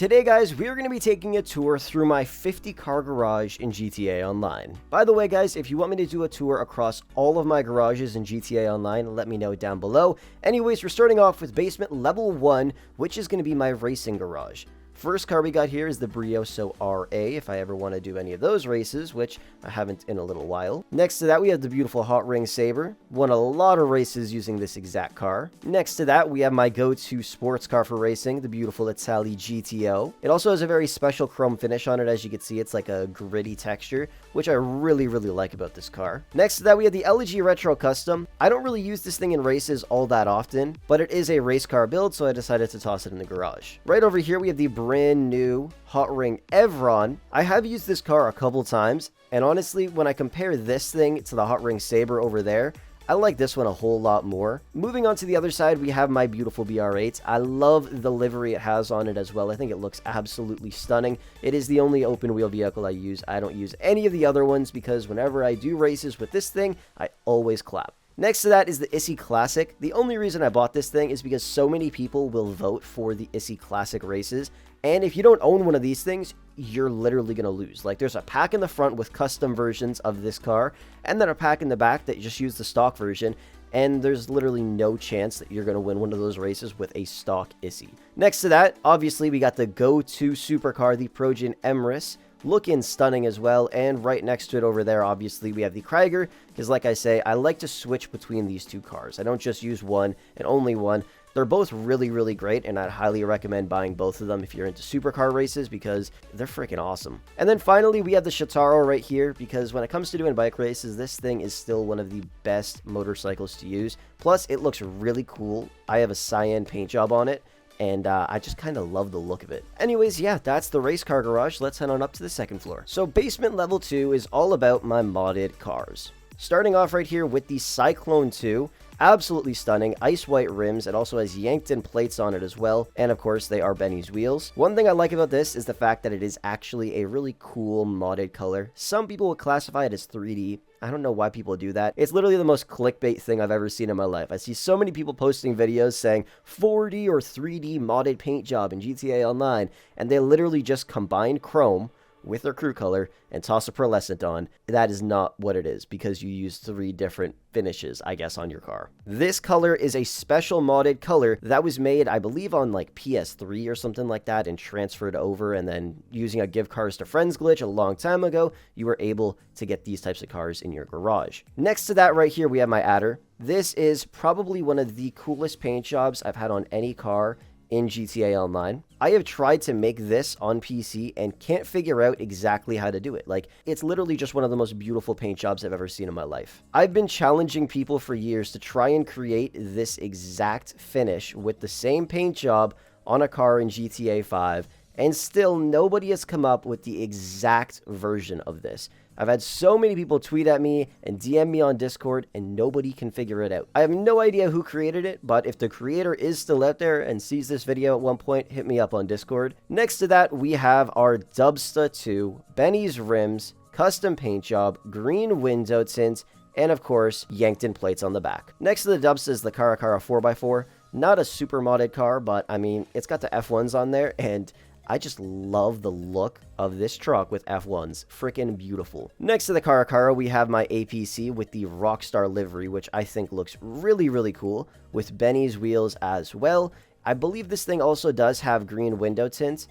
Today guys, we are going to be taking a tour through my 50 car garage in GTA Online. By the way guys, if you want me to do a tour across all of my garages in GTA Online, let me know down below. Anyways, we're starting off with basement level 1, which is going to be my racing garage. First car we got here is the Brioso RA, if I ever want to do any of those races, which I haven't in a little while. Next to that, we have the beautiful Hot Ring Sabre. Won a lot of races using this exact car. Next to that, we have my go-to sports car for racing, the beautiful Italy GTO. It also has a very special chrome finish on it. As you can see, it's like a gritty texture, which I really like about this car. Next to that, we have the LG Retro Custom. I don't really use this thing in races all that often, but it is a race car build, so I decided to toss it in the garage. Right over here, we have the brand new Hot Ring Evron. I have used this car a couple times, and honestly, when I compare this thing to the Hot Ring Sabre over there, I like this one a whole lot more. Moving on to the other side, we have my beautiful BR8. I love the livery it has on it as well. I think it looks absolutely stunning. It is the only open wheel vehicle I use. I don't use any of the other ones because whenever I do races with this thing, I always clap. Next to that is the Issy Classic. The only reason I bought this thing is because so many people will vote for the Issy Classic races, and if you don't own one of these things, you're literally going to lose. Like, there's a pack in the front with custom versions of this car, and then a pack in the back that just use the stock version, and there's literally no chance that you're going to win one of those races with a stock Issy. Next to that, obviously, we got the go-to supercar, the Progen Emrys. Looking stunning as well, and right next to it over there, obviously, we have the Krieger, because like I say, I like to switch between these two cars. I don't just use one and only one. They're both really great, and I'd highly recommend buying both of them if you're into supercar races, because they're freaking awesome. And then finally, we have the Shitaro right here, because when it comes to doing bike races, this thing is still one of the best motorcycles to use. Plus, it looks really cool. I have a cyan paint job on it, and I just kind of love the look of it. Anyways, yeah, that's the race car garage. Let's head on up to the second floor. So basement level 2 is all about my modded cars. Starting off right here with the Cyclone 2. Absolutely stunning, ice white rims. It also has yanked-in plates on it as well, and of course they are Benny's wheels. One thing I like about this is the fact that it is actually a really cool modded color. Some people would classify it as 3D. I don't know why people do that. It's literally the most clickbait thing I've ever seen in my life. I see so many people posting videos saying 4D or 3D modded paint job in GTA Online, and they literally just combine chrome with their crew color and toss a pearlescent on. That is not what it is, because you use 3 different finishes, I guess, on your car. This color is a special modded color that was made, I believe, on like PS3 or something like that, and transferred over, and then using a give cars to friends glitch a long time ago, you were able to get these types of cars in your garage. Next to that right here, we have my Adder. This is probably one of the coolest paint jobs I've had on any car in GTA Online. I have tried to make this on PC and can't figure out exactly how to do it. Like, it's literally just one of the most beautiful paint jobs I've ever seen in my life. I've been challenging people for years to try and create this exact finish with the same paint job on a car in GTA 5, and still nobody has come up with the exact version of this. I've had so many people tweet at me and DM me on Discord, and nobody can figure it out. I have no idea who created it, but if the creator is still out there and sees this video at one point, hit me up on Discord. Next to that, we have our Dubsta 2, Benny's rims, custom paint job, green window tint, and of course, yanked-in plates on the back. Next to the Dubsta is the Caracara 4x4. Not a super modded car, but I mean, it's got the F1s on there, and I just love the look of this truck with F1s. Freaking beautiful. Next to the Caracara, we have my APC with the Rockstar livery, which I think looks really cool, with Benny's wheels as well. I believe this thing also does have green window tint,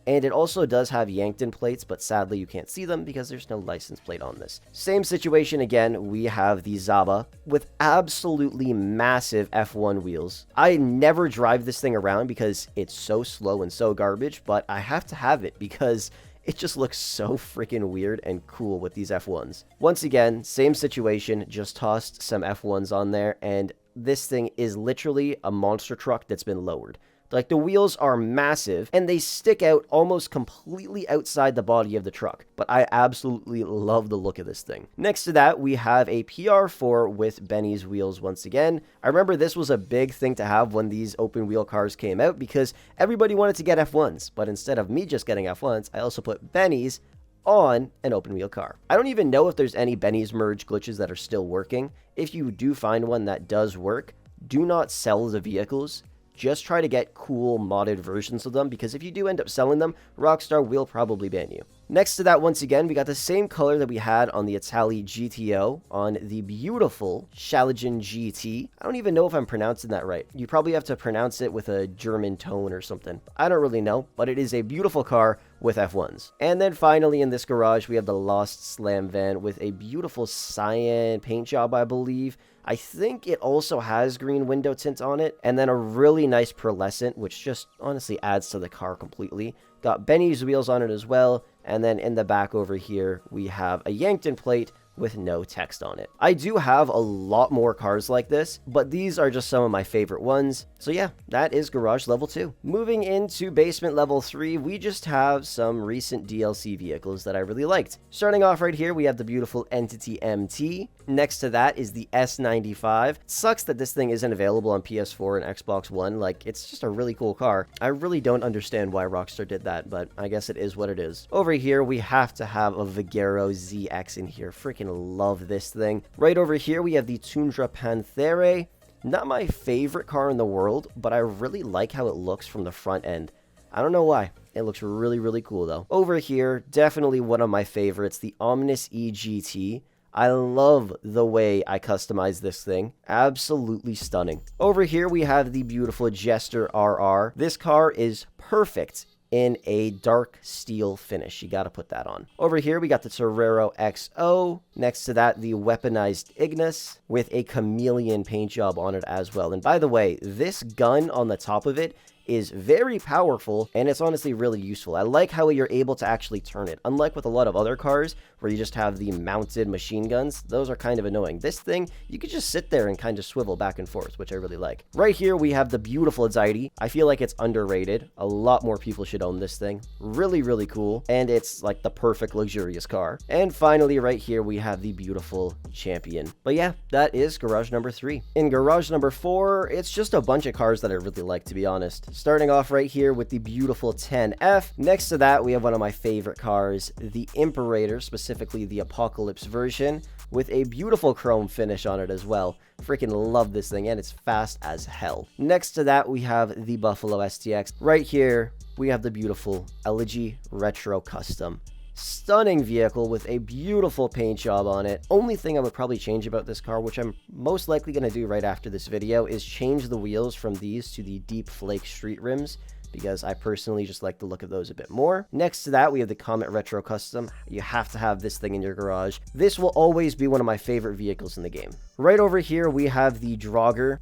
and it also does have yanked-in plates, but sadly you can't see them because there's no license plate on this. Same situation again, we have the Zaba with absolutely massive F1 wheels. I never drive this thing around because it's so slow and so garbage, but I have to have it because it just looks so freaking weird and cool with these F1s. Once again, same situation, just tossed some F1s on there, and this thing is literally a monster truck that's been lowered. Like, the wheels are massive, and they stick out almost completely outside the body of the truck. But I absolutely love the look of this thing. Next to that, we have a PR4 with Benny's wheels once again. I remember this was a big thing to have when these open wheel cars came out, because everybody wanted to get F1s. But instead of me just getting F1s, I also put Benny's on an open wheel car. I don't even know if there's any Benny's merge glitches that are still working. If you do find one that does work, do not sell the vehicles. just try to get cool modded versions of them, because if you do end up selling them, Rockstar will probably ban you. Next to that, once again, we got the same color that we had on the Italy GTO on the beautiful Schalligen GT. I don't even know if I'm pronouncing that right. You probably have to pronounce it with a German tone or something. I don't really know, but it is a beautiful car with F1s. And then finally in this garage, we have the Lost Slam van with a beautiful cyan paint job, I believe. I think it also has green window tint on it, and then a really nice pearlescent, which just honestly adds to the car completely. Got Benny's wheels on it as well, and then in the back over here, we have a Yankton plate with no text on it. I do have a lot more cars like this, but these are just some of my favorite ones. So yeah, that is garage level 2. Moving into basement level 3, we just have some recent DLC vehicles that I really liked. Starting off right here, we have the beautiful Entity MT. Next to that is the S95. It sucks that this thing isn't available on PS4 and Xbox One. Like, it's just a really cool car. I really don't understand why Rockstar did that, but I guess it is what it is. Over here, we have to have a Vigero ZX in here. Freaking love this thing. Right over here, we have the Tundra Panthere. Not my favorite car in the world, but I really like how it looks from the front end. I don't know why. It looks really, really cool, though. Over here, definitely one of my favorites, the Omnis EGT. I love the way I customize this thing. Absolutely stunning. Over here, we have the beautiful Jester RR. This car is perfect in a dark steel finish. You gotta put that on. Over here, we got the Torero XO. Next to that, the weaponized Ignis with a chameleon paint job on it as well. And by the way, this gun on the top of it is very powerful, and it's honestly really useful. I like how you're able to actually turn it. Unlike with a lot of other cars where you just have the mounted machine guns, those are kind of annoying. This thing, you could just sit there and kind of swivel back and forth, which I really like. Right here, we have the beautiful ItzFrolickzYT. I feel like it's underrated. A lot more people should own this thing. Really, really cool, and it's like the perfect luxurious car. And finally, right here, we have the beautiful Champion. But yeah, that is garage number 3. In garage number 4, it's just a bunch of cars that I really like, to be honest. Starting off right here with the beautiful 10F. Next to that, we have one of my favorite cars, the Imperator, specifically the Apocalypse version, with a beautiful chrome finish on it as well. Freaking love this thing, and it's fast as hell. Next to that, we have the Buffalo STX. Right here, we have the beautiful Elegy Retro Custom. Stunning vehicle with a beautiful paint job on it. Only thing I would probably change about this car, which I'm most likely going to do right after this video, is change the wheels from these to the deep flake street rims, because I personally just like the look of those a bit more. Next to that, we have the Comet Retro Custom. You have to have this thing in your garage. This will always be one of my favorite vehicles in the game. Right over here, we have the Draugr.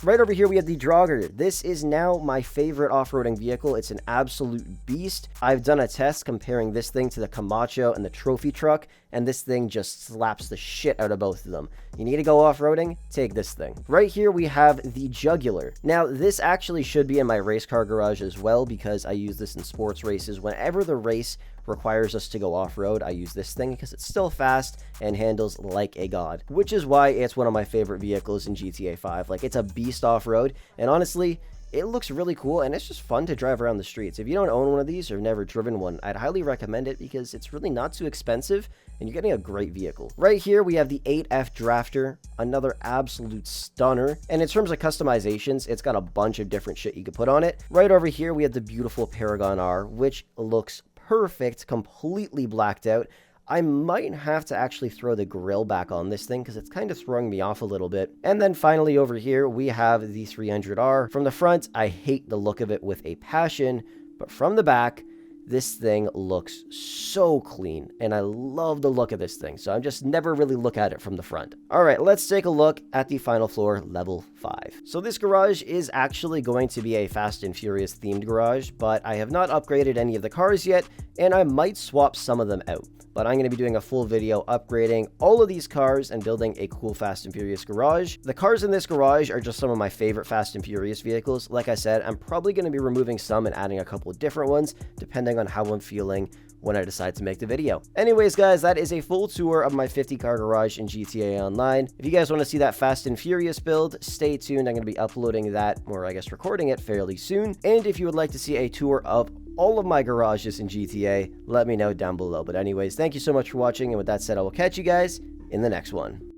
This is now my favorite off-roading vehicle. It's an absolute beast. I've done a test comparing this thing to the Camacho and the trophy truck, and this thing just slaps the shit out of both of them. You need to go off-roading? Take this thing. Right here, we have the Jugular. Now, this actually should be in my race car garage as well, because I use this in sports races. Whenever the race requires us to go off-road, I use this thing because it's still fast and handles like a god, which is why it's one of my favorite vehicles in GTA 5. Like, it's a beast off-road, and honestly, it looks really cool, and it's just fun to drive around the streets. If you don't own one of these or never driven one, I'd highly recommend it because it's really not too expensive, and you're getting a great vehicle. Right here, we have the 8F Drafter, another absolute stunner. And in terms of customizations, it's got a bunch of different shit you could put on it. Right over here, we have the beautiful Paragon R, which looks perfect, completely blacked out. I might have to actually throw the grill back on this thing because it's kind of throwing me off a little bit. And then finally over here, we have the 300R. From the front, I hate the look of it with a passion, but from the back, this thing looks so clean, and I love the look of this thing, so I just never really look at it from the front. All right, let's take a look at the final floor, level 5. So this garage is actually going to be a Fast and Furious themed garage, but I have not upgraded any of the cars yet, and I might swap some of them out. But I'm going to be doing a full video upgrading all of these cars and building a cool Fast and Furious garage. The cars in this garage are just some of my favorite Fast and Furious vehicles. Like I said, I'm probably going to be removing some and adding a couple of different ones, depending on how I'm feeling when I decide to make the video. Anyways, guys, that is a full tour of my 50-car garage in GTA Online. If you guys want to see that Fast and Furious build, stay tuned. I'm going to be uploading that, or I guess recording it fairly soon. And if you would like to see a tour of all of my garages in GTA, let me know down below. But anyways, thank you so much for watching, and with that said, I will catch you guys in the next one.